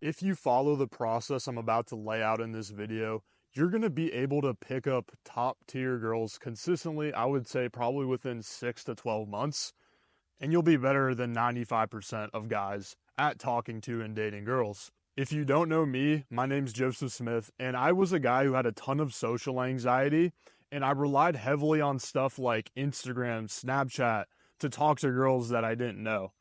If you follow the process I'm about to lay out in this video, you're going to be able to pick up top tier girls consistently, I would say probably within 6 to 12 months, and you'll be better than 95% of guys at talking to and dating girls. If you don't know me, my name's Joseph Smith, and I was a guy who had a ton of social anxiety, and I relied heavily on stuff like Instagram, Snapchat to talk to girls that I didn't know.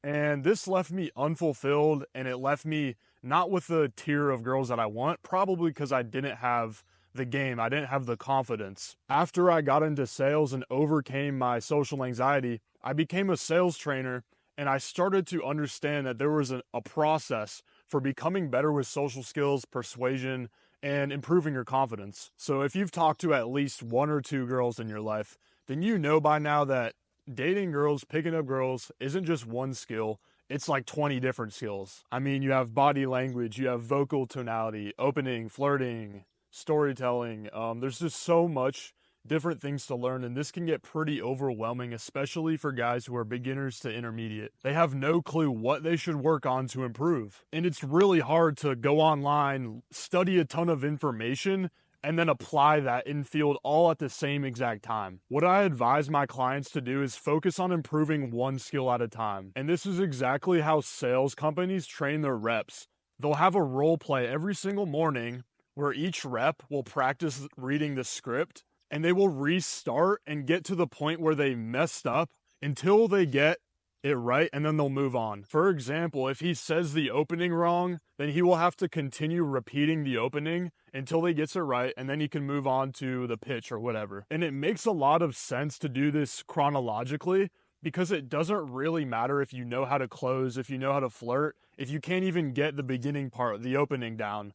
And this left me unfulfilled, and it left me not with the tier of girls that I want, probably because I didn't have the game. I didn't have the confidence. After I got into sales and overcame my social anxiety, I became a sales trainer, and I started to understand that there was a process for becoming better with social skills, persuasion, and improving your confidence. So if you've talked to at least one or two girls in your life, then you know by now that dating girls, picking up girls isn't just one skill. It's like 20 different skills. I mean, you have body language, you have vocal tonality, opening, flirting, storytelling. There's just so much different things to learn, and this can get pretty overwhelming, especially for guys who are beginners to intermediate. They have no clue what they should work on to improve. And it's really hard to go online, study a ton of information, and then apply that in field all at the same exact time. What I advise my clients to do is focus on improving one skill at a time. And this is exactly how sales companies train their reps. They'll have a role play every single morning where each rep will practice reading the script, and they will restart and get to the point where they messed up until they get it right, and then they'll move on. For example, if he says the opening wrong, then he will have to continue repeating the opening until he gets it right, and then he can move on to the pitch or whatever. And it makes a lot of sense to do this chronologically, because it doesn't really matter if you know how to close, if you know how to flirt, if you can't even get the beginning part, the opening down.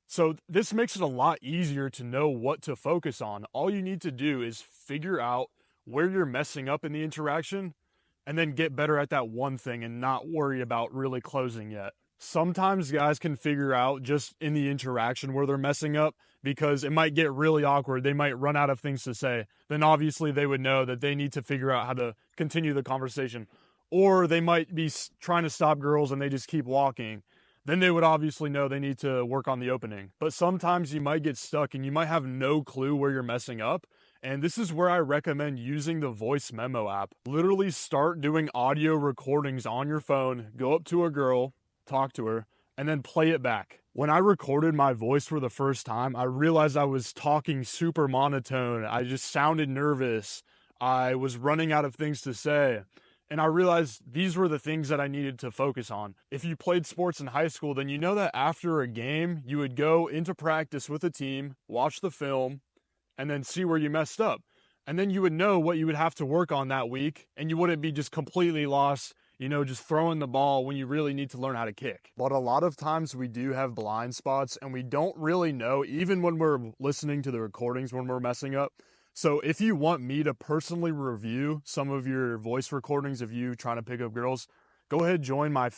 So this makes it a lot easier to know what to focus on. All you need to do is figure out where you're messing up in the interaction, and then get better at that one thing and not worry about really closing yet. Sometimes guys can figure out just in the interaction where they're messing up, because it might get really awkward. They might run out of things to say. Then obviously they would know that they need to figure out how to continue the conversation. Or they might be trying to stop girls and they just keep walking. Then they would obviously know they need to work on the opening. But sometimes you might get stuck and you might have no clue where you're messing up. And this is where I recommend using the voice memo app. Literally start doing audio recordings on your phone, go up to a girl, talk to her, and then play it back. When I recorded my voice for the first time, I realized I was talking super monotone. I just sounded nervous. I was running out of things to say. And I realized these were the things that I needed to focus on. If you played sports in high school, then you know that after a game, you would go into practice with a team, watch the film, and then see where you messed up. And then you would know what you would have to work on that week, and you wouldn't be just completely lost, just throwing the ball when you really need to learn how to kick. But a lot of times we do have blind spots, and we don't really know, even when we're listening to the recordings when we're messing up. So if you want me to personally review some of your voice recordings of you trying to pick up girls, go ahead, join my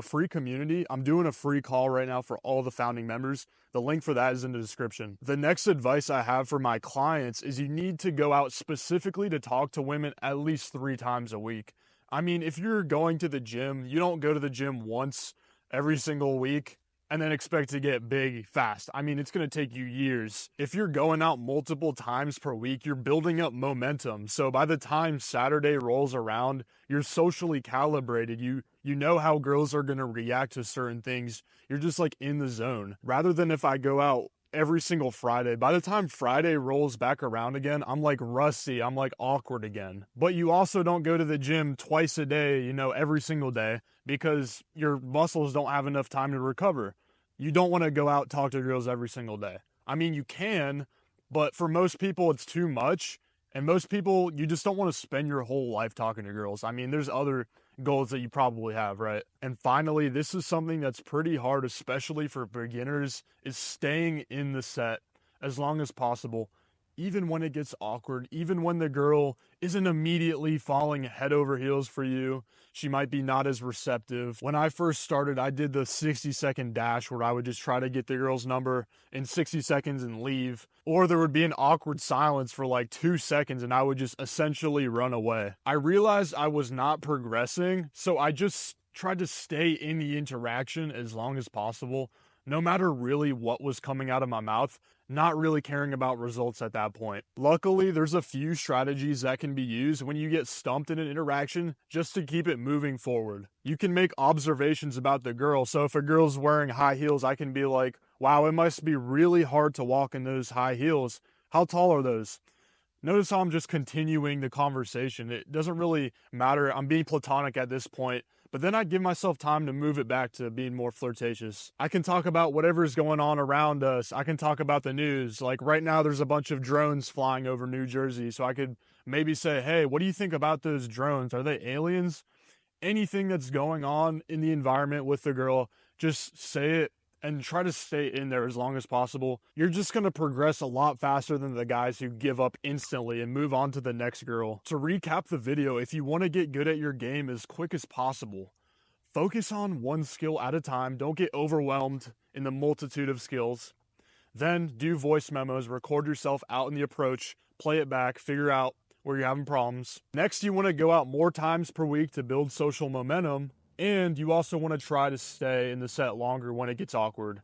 free community. I'm doing a free call right now for all the founding members. The link for that is in the description. The next advice I have for my clients is you need to go out specifically to talk to women at least 3 times a week. I mean, if you're going to the gym, you don't go to the gym once every single week and then expect to get big fast. I mean, it's going to take you years. If you're going out multiple times per week, you're building up momentum. So by the time Saturday rolls around, you're socially calibrated. You know how girls are going to react to certain things. You're just like in the zone. Rather than if I go out every single Friday, by the time Friday rolls back around again, I'm like rusty. I'm like awkward again. But you also don't go to the gym twice a day, every single day, because your muscles don't have enough time to recover. You don't want to go out and talk to girls every single day. I mean, you can, but for most people, it's too much. And most people, you just don't want to spend your whole life talking to girls. I mean, there's other goals that you probably have, right? And finally, this is something that's pretty hard, especially for beginners, is staying in the set as long as possible. Even when it gets awkward, even when the girl isn't immediately falling head over heels for you, she might be not as receptive. When I first started, I did the 60-second dash where I would just try to get the girl's number in 60 seconds and leave. Or there would be an awkward silence for like 2 seconds and I would just essentially run away. I realized I was not progressing, so I just tried to stay in the interaction as long as possible, no matter really what was coming out of my mouth, not really caring about results at that point. Luckily, there's a few strategies that can be used when you get stumped in an interaction just to keep it moving forward. You can make observations about the girl. So if a girl's wearing high heels, I can be like, wow, it must be really hard to walk in those high heels. How tall are those? Notice how I'm just continuing the conversation. It doesn't really matter. I'm being platonic at this point, but then I give myself time to move it back to being more flirtatious. I can talk about whatever's going on around us. I can talk about the news. Like right now, there's a bunch of drones flying over New Jersey. So I could maybe say, hey, what do you think about those drones? Are they aliens? Anything that's going on in the environment with the girl, just say it and try to stay in there as long as possible. You're just going to progress a lot faster than the guys who give up instantly and move on to the next girl. To recap the video, if you want to get good at your game as quick as possible, focus on one skill at a time. Don't get overwhelmed in the multitude of skills. Then do voice memos, record yourself out in the approach, play it back, figure out where you're having problems. Next, you want to go out more times per week to build social momentum. And you also want to try to stay in the set longer when it gets awkward.